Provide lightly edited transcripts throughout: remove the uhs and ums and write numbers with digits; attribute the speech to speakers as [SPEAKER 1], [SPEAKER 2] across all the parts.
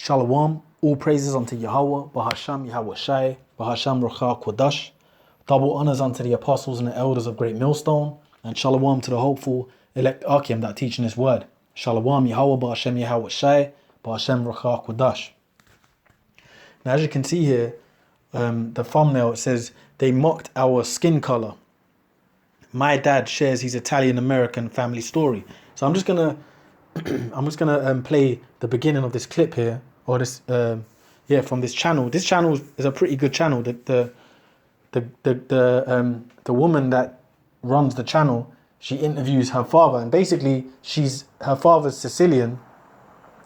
[SPEAKER 1] Shalom, all praises unto Yahweh, Bahasham Yahweh Shai, Bahasham Rucha Kodash. Double honors unto the apostles and the elders of Great Millstone, and Shalom to the hopeful elect Akim that teaching this word. Shalom Yahweh, Bahasham Yahweh Shai, Bahasham Rucha Kodash. Now, as you can see here, the thumbnail, it says, they mocked our skin color. My dad shares his Italian-American family story. So I'm just gonna play the beginning of this clip here, or this, from this channel. This channel is a pretty good channel. The woman that runs the channel, she interviews her father, and basically her father's Sicilian,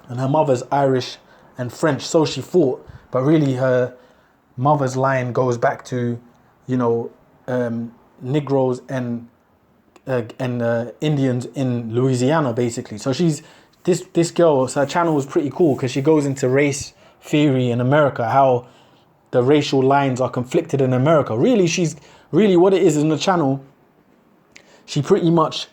[SPEAKER 1] and her mother's Irish and French. So she thought, but really her mother's line goes back to, Negroes and Indians in Louisiana, basically. So she's this girl. So her channel is pretty cool because she goes into race theory in America, how the racial lines are conflicted in America. Really, what it is in the channel. She pretty much,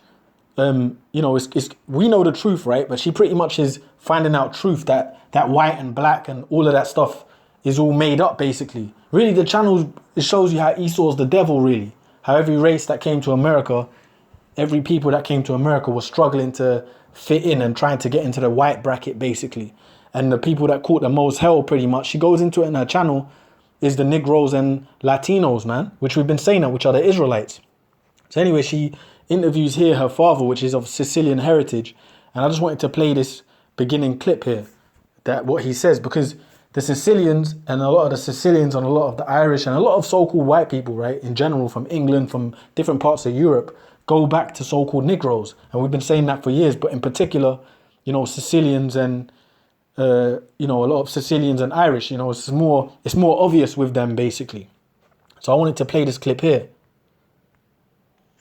[SPEAKER 1] it's we know the truth, right? But she pretty much is finding out truth that white and black and all of that stuff is all made up, basically. Really, the channel, it shows you how Esau's the devil, really. How every race that came to America, every people that came to America was struggling to fit in and trying to get into the white bracket, basically. And the people that caught the most hell, pretty much, she goes into it in her channel, is the Negroes and Latinos, man, which we've been saying that, which are the Israelites. So anyway, she interviews here her father, which is of Sicilian heritage. And I just wanted to play this beginning clip here, that what he says, because the Sicilians and a lot of the Sicilians and a lot of the Irish and a lot of so-called white people, right, in general, from England, from different parts of Europe, go back to so-called Negroes. And we've been saying that for years, but in particular, Sicilians and, a lot of Sicilians and Irish, it's more obvious with them, basically. So I wanted to play this clip here.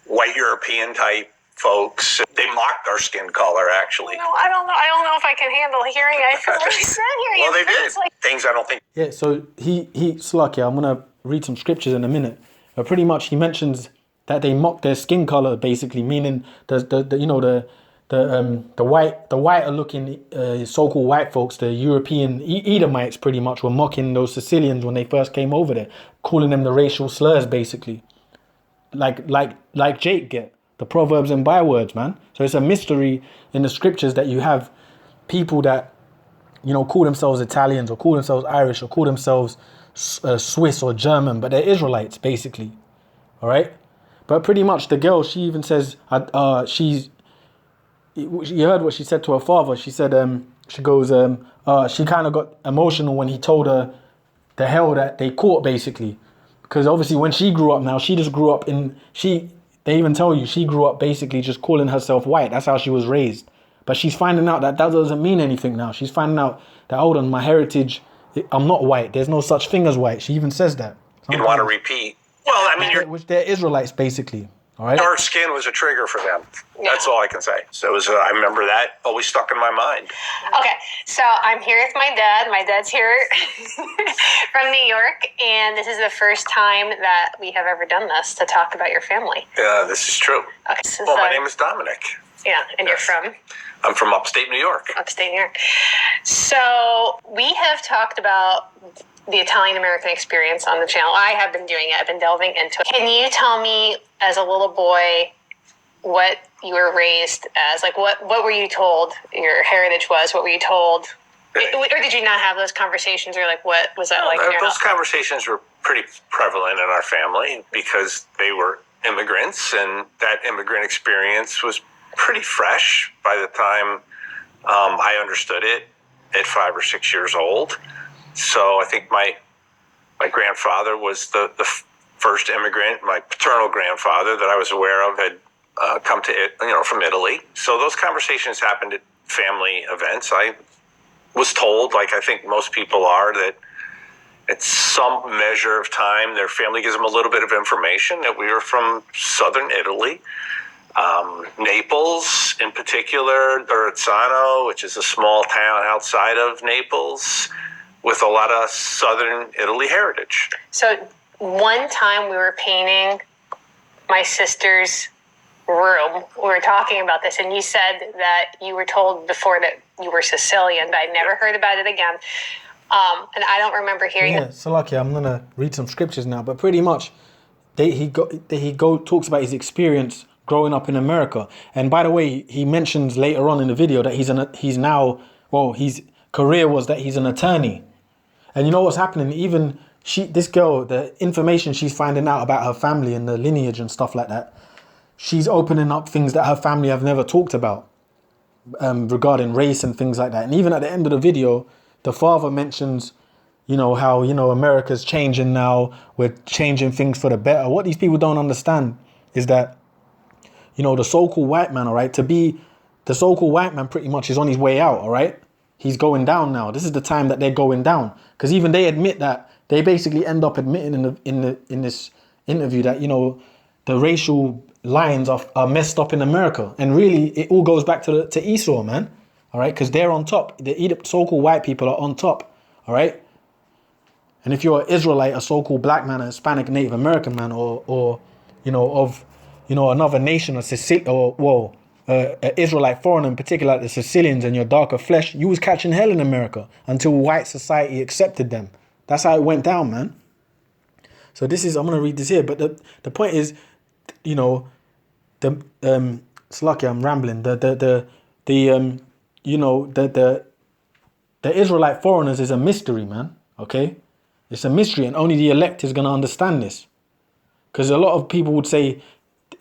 [SPEAKER 2] White European type folks, they mocked our skin color, actually.
[SPEAKER 3] No, I don't know if I can handle hearing it. I feel really sad hearing
[SPEAKER 2] Well,
[SPEAKER 3] it.
[SPEAKER 2] they did. Things I don't think.
[SPEAKER 1] Yeah, so I'm going to read some scriptures in a minute. But pretty much he mentions that they mocked their skin color, basically, meaning the whiter looking so-called white folks, the European Edomites, pretty much were mocking those Sicilians when they first came over there, calling them the racial slurs, basically, like Jake get the proverbs and bywords, man. So it's a mystery in the scriptures that you have people that call themselves Italians or call themselves Irish or call themselves Swiss or German, but they're Israelites, basically. All right. But pretty much the girl, she even says, you heard what she said to her father. She said, she goes, she kind of got emotional when he told her the hell that they caught, basically. Because obviously when she grew up now, she just grew up they even tell you she grew up basically just calling herself white. That's how she was raised. But she's finding out that doesn't mean anything now. She's finding out that, hold on, my heritage, I'm not white. There's no such thing as white. She even says that.
[SPEAKER 2] You'd want to repeat. Well, I mean,
[SPEAKER 1] which they're Israelites, basically. All right.
[SPEAKER 2] Dark skin was a trigger for them. Yeah. That's all I can say. So it was, I remember that always stuck in my mind.
[SPEAKER 3] Okay, so I'm here with my dad. My dad's here from New York, and this is the first time that we have ever done this to talk about your family.
[SPEAKER 2] Yeah, this is true.
[SPEAKER 3] Okay,
[SPEAKER 2] my name is Dominic.
[SPEAKER 3] Yeah, and
[SPEAKER 2] Yes.
[SPEAKER 3] You're from?
[SPEAKER 2] I'm from upstate New York.
[SPEAKER 3] Upstate New York. So we have talked about the Italian-American experience on the channel. I have been doing it. I've been delving into it. Can you tell me, as a little boy, what you were raised as? Like, what were you told your heritage was? What were you told? Or did you not have those conversations? Or, like, what was that like?
[SPEAKER 2] Those conversations were pretty prevalent in our family because they were immigrants, and that immigrant experience was pretty fresh by the time I understood it at 5 or 6 years old. So I think my grandfather was the first immigrant. My paternal grandfather that I was aware of had come to from Italy. So those conversations happened at family events. I was told, like I think most people are, that at some measure of time their family gives them a little bit of information that we were from southern Italy. Naples in particular, Dorizzano, which is a small town outside of Naples, with a lot of southern Italy heritage.
[SPEAKER 3] So one time we were painting my sister's room, we were talking about this, and you said that you were told before that you were Sicilian, but I never heard about it again. And I don't remember hearing
[SPEAKER 1] Yeah, so lucky. I'm gonna read some scriptures now, but pretty much, he talks about his experience growing up in America. And by the way, he mentions later on in the video that his career was that he's an attorney. And you know what's happening? Even this girl, the information she's finding out about her family and the lineage and stuff like that, she's opening up things that her family have never talked about, regarding race and things like that. And even at the end of the video, the father mentions, how, America's changing now. We're changing things for the better. What these people don't understand is that, the so-called white man, all right, the so-called white man pretty much is on his way out, all right? He's going down now. This is the time that they're going down. Because even they admit that, they basically end up admitting in this interview that, the racial lines are messed up in America. And really, it all goes back to Esau, man. All right, because they're on top. The so-called white people are on top. All right. And if you're an Israelite, a so-called black man, a Hispanic, Native American man, or another nation, an Israelite foreigner in particular, like the Sicilians, and your darker flesh, you was catching hell in America until white society accepted them. That's how it went down, man. So I'm going to read this here, but the point is, it's lucky I'm rambling. The Israelite foreigners is a mystery, man. Okay, it's a mystery, and only the elect is going to understand this. Because a lot of people would say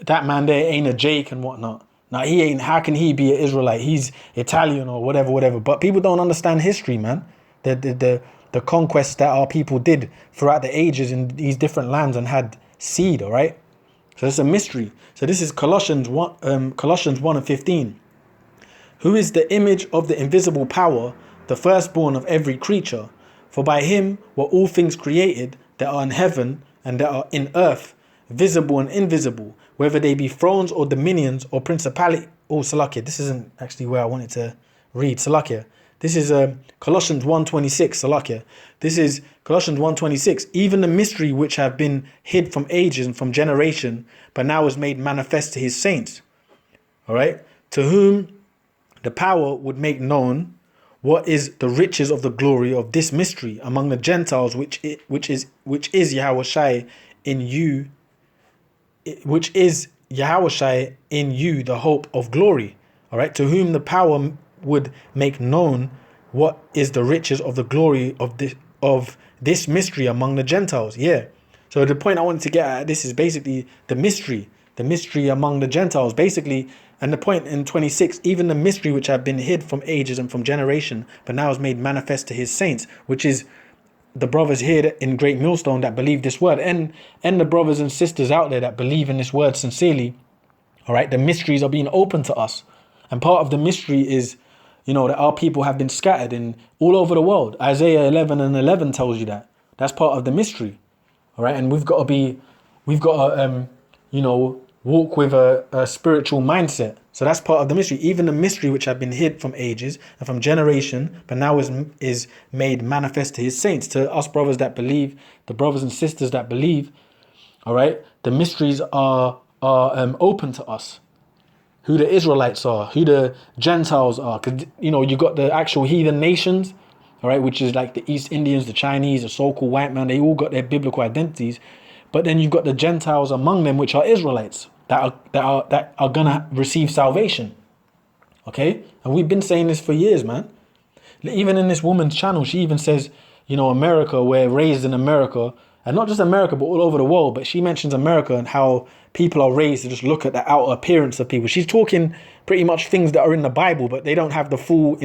[SPEAKER 1] that man there ain't a Jake and whatnot. Now he ain't. How can he be an Israelite? He's Italian or whatever. But people don't understand history, man. The conquests that our people did throughout the ages in these different lands and had seed. All right. So it's a mystery. So this is Colossians 1:15. Who is the image of the invisible power, the firstborn of every creature? For by him were all things created that are in heaven and that are in earth, visible and invisible, whether they be thrones or dominions or principality. Oh, Salakia, this isn't actually where I wanted to read. Salakia. This is Colossians 1:26. Salakia. This is Colossians 1:26. Even the mystery which have been hid from ages and from generation, but now is made manifest to his saints. All right. To whom the power would make known what is the riches of the glory of this mystery among the Gentiles, which is Yahushai in you, which is Yahushai in you, the hope of glory. All right. To whom the power would make known what is the riches of the glory of this mystery among the Gentiles. Yeah. So the point I wanted to get at this is basically the mystery among the Gentiles, basically. And the point in 26, even the mystery which have been hid from ages and from generation, but now is made manifest to his saints, which is the brothers here in Great Millstone that believe this word, and the brothers and sisters out there that believe in this word sincerely. All right, the mysteries are being opened to us. And part of the mystery is, that our people have been scattered in all over the world. Isaiah 11:11 tells you that. That's part of the mystery. All right, and we've got to walk with a spiritual mindset. So that's part of the mystery. Even the mystery which have been hid from ages and from generation, but now is made manifest to his saints, to us brothers that believe, the brothers and sisters that believe. All right, the mysteries are open to us. Who the Israelites are, who the Gentiles are, because you got the actual heathen nations, all right, which is like the East Indians, the Chinese, the so-called white man. They all got their biblical identities, but then you've got the Gentiles among them, which are Israelites that are gonna receive salvation. Okay, and we've been saying this for years, man. Even in this woman's channel, she even says, America, we're raised in America, and not just America, but all over the world. But she mentions America and how people are raised to just look at the outer appearance of people. She's talking pretty much things that are in the Bible, but they don't have the full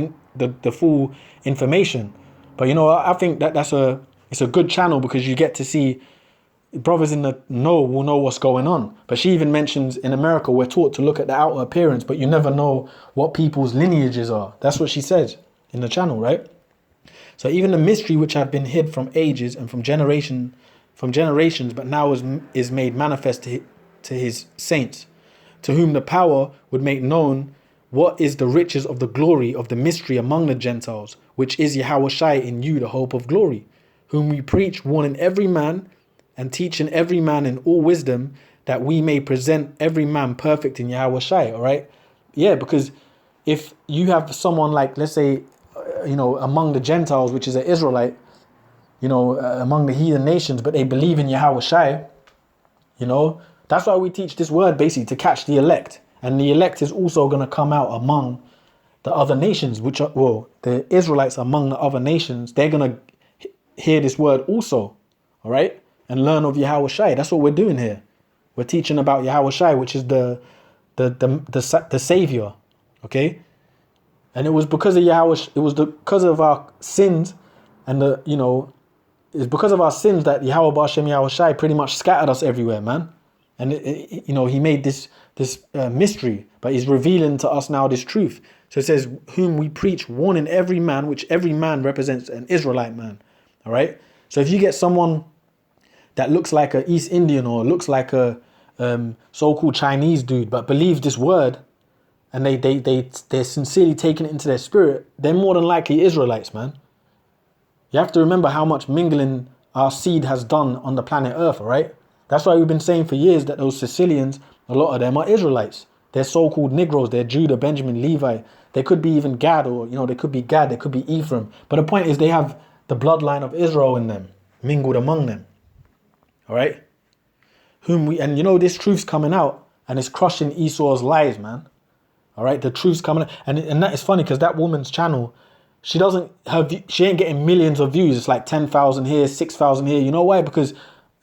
[SPEAKER 1] information. But I think it's a good channel because you get to see brothers in the know will know what's going on. But she even mentions in America, we're taught to look at the outer appearance, but you never know what people's lineages are. That's what she says in the channel, right? So even the mystery which have been hid from ages and from generations, but now is made manifest to his saints, to whom the power would make known what is the riches of the glory of the mystery among the Gentiles, which is Yahushai in you, the hope of glory, whom we preach, warning every man and teaching every man in all wisdom, that we may present every man perfect in Yahweh Shai, all right? Yeah, because if you have someone like, let's say, among the Gentiles, which is an Israelite, among the heathen nations, but they believe in Yahweh Shai, that's why we teach this word basically to catch the elect. And the elect is also going to come out among the other nations, which are, well, the Israelites among the other nations, they're going to hear this word also, all right? And learn of Yahweh Shai. That's what we're doing here. We're teaching about Yahweh Shai, which is the Savior, okay? And it was because of Yahweh, because of our sins, and it's because of our sins that Yahweh B'Shem Yahweh Shai pretty much scattered us everywhere, man. And he made this mystery, but he's revealing to us now this truth. So it says, whom we preach, warning every man, which every man represents an Israelite man. All right. So if you get someone that looks like an East Indian or looks like a so-called Chinese dude, but believes this word, and they're sincerely taking it into their spirit, they're more than likely Israelites, man. You have to remember how much mingling our seed has done on the planet Earth, all right? That's why we've been saying for years that those Sicilians, a lot of them are Israelites. They're so-called Negroes. They're Judah, Benjamin, Levi. They could be even Gad, or, they could be Gad. They could be Ephraim. But the point is they have the bloodline of Israel in them, mingled among them. All right? And this truth's coming out, and it's crushing Esau's lies, man. All right? The truth's coming out. And that is funny, because that woman's channel, she ain't getting millions of views. It's like 10,000 here, 6,000 here. You know why? Because,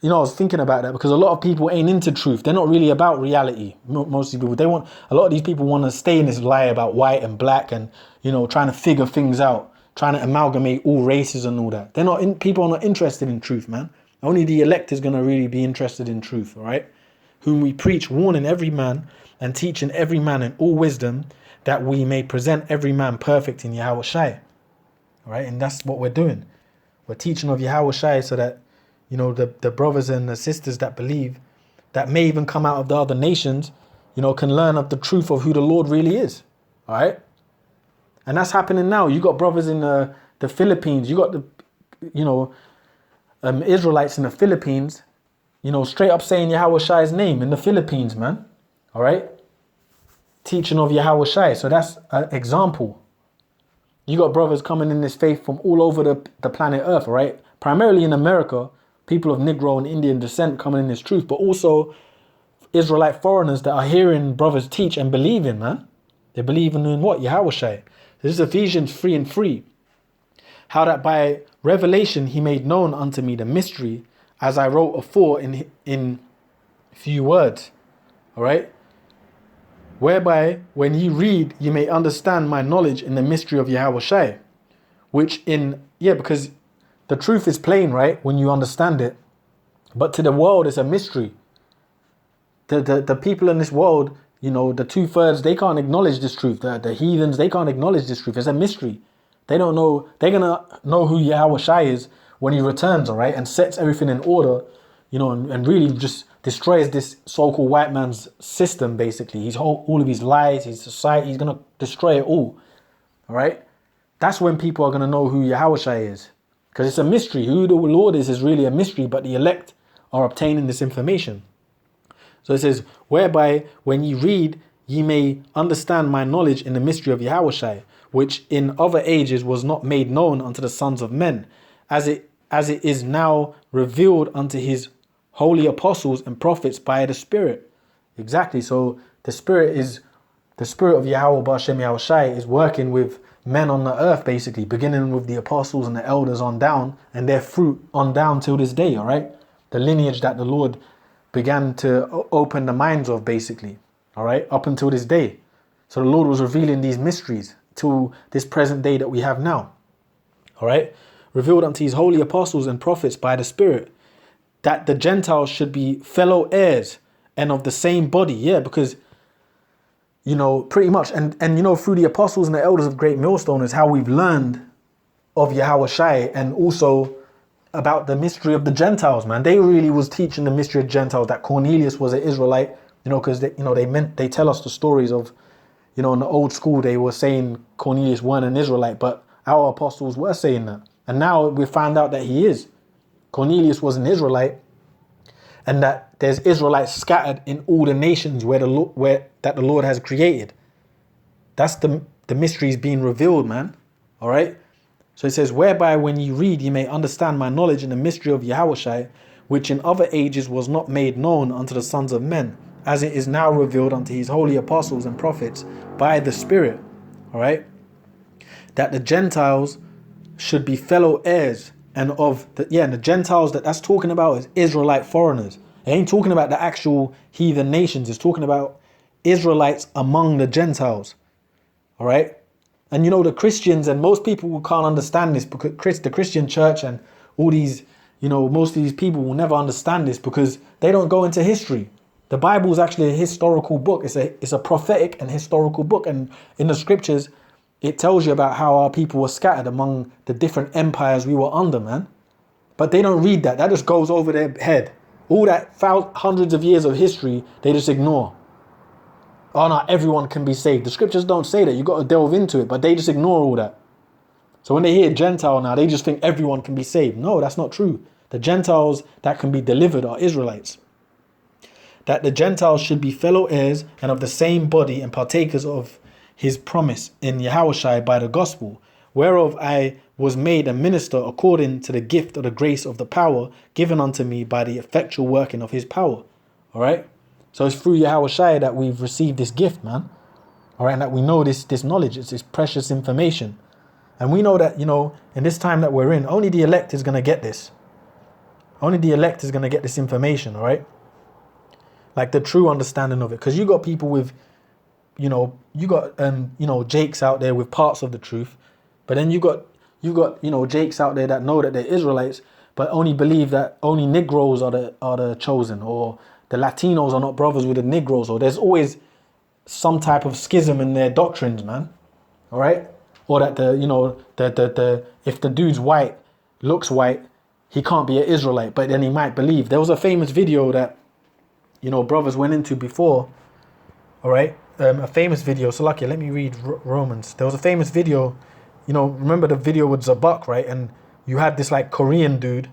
[SPEAKER 1] I was thinking about that, because a lot of people ain't into truth. They're not really about reality. Most people, a lot of these people want to stay in this lie about white and black and, trying to figure things out, trying to amalgamate all races and all that. People are not interested in truth, man. Only the elect is going to really be interested in truth, all right? Whom we preach, warning every man and teaching every man in all wisdom, that we may present every man perfect in Yahweh Shai. All right, and that's what we're doing. We're teaching of Yahweh Shai so that, the brothers and the sisters that believe, that may even come out of the other nations, can learn of the truth of who the Lord really is. All right? And that's happening now. You got brothers in the Philippines. You got the, Israelites in the Philippines, straight up saying Yahweh Shai's name in the Philippines, man. All right? Teaching of Yahweh Shai. So that's an example. You got brothers coming in this faith from all over the planet Earth, all right? Primarily in America, people of Negro and Indian descent coming in this truth, but also Israelite foreigners that are hearing brothers teach and believing, man. They're believing in what? Yahweh Shai. This is Ephesians 3:3. How that by revelation he made known unto me the mystery, as I wrote afore in few words. All right? Whereby, when ye read, ye may understand my knowledge in the mystery of Yahweh Shai. Because the truth is plain, right? When you understand it. But to the world, it's a mystery. The people in this world, the 2/3, they can't acknowledge this truth. The heathens, they can't acknowledge this truth. It's a mystery. They don't know. They're going to know who Yahweh Shai is when he returns, all right? And sets everything in order, and really just destroys this so-called white man's system, basically. All of his lies, his society, he's going to destroy it all. All right? That's when people are going to know who Yahweh Shai is. Because it's a mystery. Who the Lord is really a mystery, but the elect are obtaining this information. So it says, whereby when ye read, ye may understand my knowledge in the mystery of Yahweh Shai, which in other ages was not made known unto the sons of men, as it is now revealed unto his holy apostles and prophets by the Spirit. Exactly. So the Spirit of Yahweh B'Shem Yahweh Shai is working with men on the earth, basically, beginning with the apostles and the elders on down, and their fruit on down till this day, all right? The lineage that the Lord began to open the minds of, basically, all right, up until this day. So the Lord was revealing these mysteries to this present day that we have now, all right? Revealed unto his holy apostles and prophets by the Spirit, that the Gentiles should be fellow heirs and of the same body. Yeah, because, pretty much, and through the apostles and the elders of Great Millstone is how we've learned of Yahweh Shai, and also about the mystery of the Gentiles, man. They really was teaching the mystery of Gentiles, that Cornelius was an Israelite, because they tell us the stories of, in the old school, they were saying Cornelius weren't an Israelite, but our apostles were saying that. And now we find out that he is. Cornelius was an Israelite, and that there's Israelites scattered in all the nations where the Lord has created. That's the mysteries being revealed, man. All right. So it says, whereby when you read, you may understand my knowledge in the mystery of Yahushai, which in other ages was not made known unto the sons of men, as it is now revealed unto his holy apostles and prophets by the Spirit. All right. That the Gentiles should be fellow heirs, and the Gentiles that's talking about is Israelite foreigners. It ain't talking about the actual heathen nations. It's talking about Israelites among the Gentiles. All right. And you know, the Christians and most people who can't understand this, because the Christian church and all these, you know, most of these people will never understand this because they don't go into history. The Bible is actually a historical book. It's a prophetic and historical book. And in the scriptures, it tells you about how our people were scattered among the different empires we were under, man. But they don't read that. That just goes over their head. All that hundreds of years of history, they just ignore. Oh, no, everyone can be saved. The scriptures don't say that. You got to delve into it, but they just ignore all that. So when they hear Gentile now, they just think everyone can be saved. No, that's not true. The Gentiles that can be delivered are Israelites. That the Gentiles should be fellow heirs and of the same body and partakers of his promise in Yahushai by the gospel, whereof I was made a minister according to the gift of the grace of the power given unto me by the effectual working of his power. All right. So it's through Yahushai that we've received this gift, man. All right. And that we know this knowledge. It's this precious information. And we know that, you know, in this time that we're in, only the elect is going to get this. Only the elect is going to get this information. All right. Like the true understanding of it. Because you got people with, you got Jakes out there with parts of the truth, but then you got Jakes out there that know that they're Israelites, but only believe that only Negroes are the chosen, or the Latinos are not brothers with the Negroes, or there's always some type of schism in their doctrines, man. All right, or that if the dude's white, looks white, he can't be an Israelite, but then he might believe. There was a famous video that brothers went into before. All right. A famous video. So lucky, let me read Romans. There was a famous video, remember the video with Zabak, right? And you had this like Korean dude,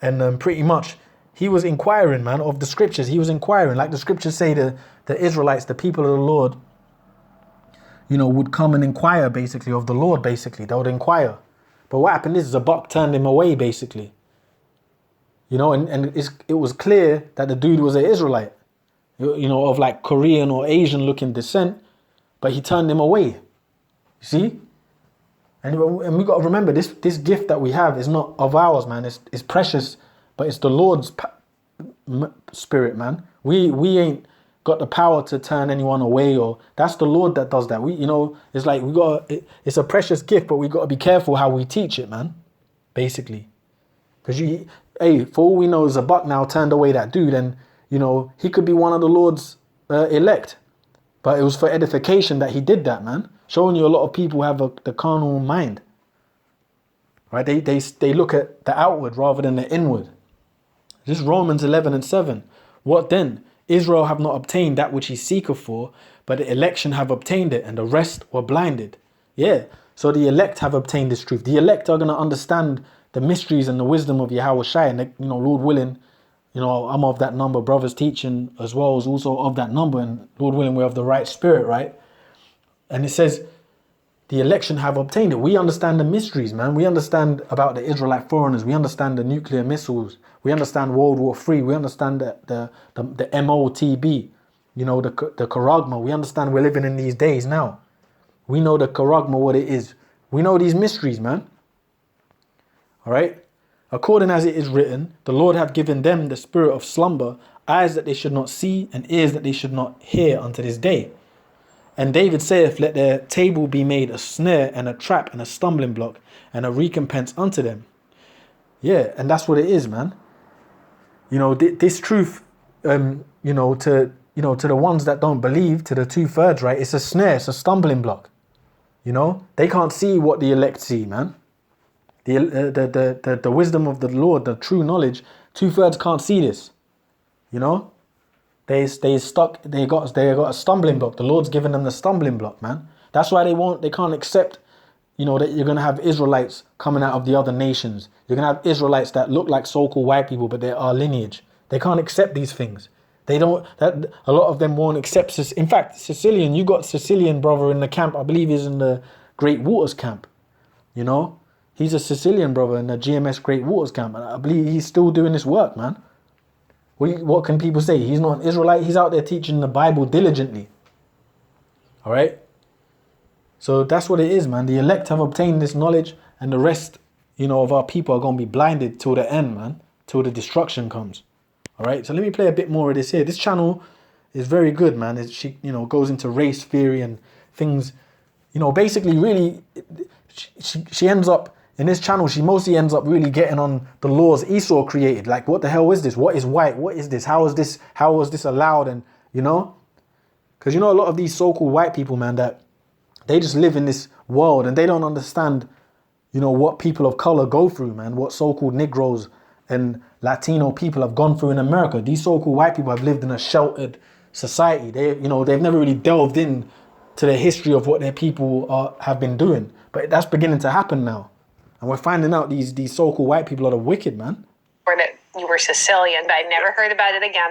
[SPEAKER 1] and pretty much he was inquiring, man, of the scriptures. He was inquiring, like the scriptures say, the Israelites, the people of the Lord, would come and inquire basically of the Lord. Basically, they would inquire. But what happened is Zabak turned him away, basically. And it was clear that the dude was an Israelite. Of like Korean or Asian looking descent, but he turned him away. You see? And we got to remember, this gift that we have is not of ours, man. It's precious, but it's the Lord's spirit, man. We ain't got the power to turn anyone away, or that's the Lord that does that. It's like it's a precious gift, but we got to be careful how we teach it, man. Basically, because for all we know, Zabak now turned away that dude, and he could be one of the Lord's elect. But it was for edification that he did that, man. Showing you a lot of people have the carnal mind. Right? They look at the outward rather than the inward. This is Romans 11:7. What then? Israel have not obtained that which he seeketh for, but the election have obtained it, and the rest were blinded. Yeah. So the elect have obtained this truth. The elect are going to understand the mysteries and the wisdom of Yahushai, and Lord willing, I'm of that number. Brothers teaching as well is also of that number. And Lord willing, we're of the right spirit, right? And it says, the election have obtained it. We understand the mysteries, man. We understand about the Israelite foreigners. We understand the nuclear missiles. We understand World War III. We understand the MOTB, the Charagma. We understand we're living in these days now. We know the Charagma, what it is. We know these mysteries, man. All right? According as it is written, the Lord hath given them the spirit of slumber, eyes that they should not see, and ears that they should not hear unto this day. And David saith, let their table be made a snare and a trap and a stumbling block and a recompense unto them. Yeah, and that's what it is, man. This truth, to the ones that don't believe, to the 2/3, right? It's a snare, it's a stumbling block. They can't see what the elect see, man. The wisdom of the Lord, the true knowledge, 2/3 can't see this. They stuck. They got a stumbling block. The Lord's given them the stumbling block, man. That's why they can't accept, that you're gonna have Israelites coming out of the other nations. You're gonna have Israelites that look like so-called white people, but they're our lineage. They can't accept these things. They don't. That a lot of them won't accept. In fact, Sicilian. You got Sicilian brother in the camp. I believe he's in the Great Waters camp. You know, he's a Sicilian brother in the GMS Great Waters camp, and I believe he's still doing this work, man. What can people say? He's not an Israelite. He's out there teaching the Bible diligently. All right. So that's what it is, man. The elect have obtained this knowledge, and the rest, of our people are going to be blinded till the end, man, till the destruction comes. All right. So let me play a bit more of this here. This channel is very good, man. She, goes into race theory and things. Basically, really, she ends up in this channel. She mostly ends up really getting on the laws Esau created. Like, what the hell is this? What is white? What is this? How was this allowed? And because a lot of these so-called white people, man, that they just live in this world and they don't understand, what people of color go through, man. What so-called Negroes and Latino people have gone through in America. These so-called white people have lived in a sheltered society. They've never really delved in to the history of what their people have been doing. But that's beginning to happen now. And we're finding out these so-called white people are the wicked, man.
[SPEAKER 3] Or that you were Sicilian, but I never heard about it again.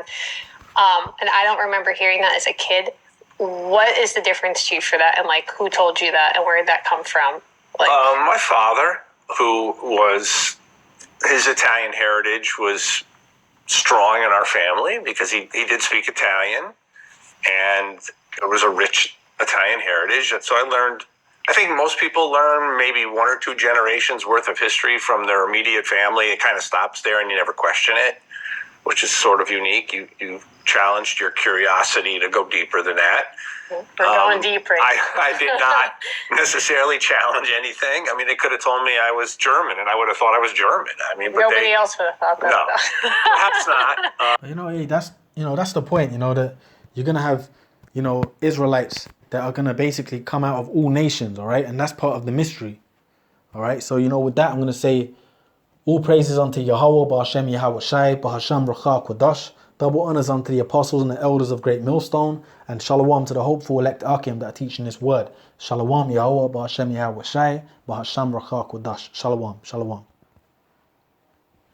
[SPEAKER 3] And I don't remember hearing that as a kid. What is the difference to you for that? And who told you that and where did that come from?
[SPEAKER 2] My father, his Italian heritage was strong in our family because he did speak Italian and it was a rich Italian heritage. And so I think most people learn maybe 1 or 2 generations worth of history from their immediate family. It kind of stops there and you never question it, which is sort of unique. You challenged your curiosity to go deeper than that.
[SPEAKER 3] We're going deeper.
[SPEAKER 2] I did not necessarily challenge anything. I mean, they could have told me I was German and I would have thought I was German. I mean, but
[SPEAKER 3] nobody else would have thought that.
[SPEAKER 2] No, perhaps not.
[SPEAKER 1] Hey, that's the point, that you're going to have, Israelites that are going to basically come out of all nations, all right? And that's part of the mystery, all right? So, with that, I'm going to say, all praises unto Yahweh, Ba'Hashem Yahweh Shai, Ba'Hashem Racha Kodash. Double honors unto the apostles and the elders of Great Millstone, and shalom to the hopeful elect Akim that are teaching this word. Shalom Yahweh, Ba'Hashem Yahweh Shai, Ba'Hashem Racha Kodash. Shalom, shalom.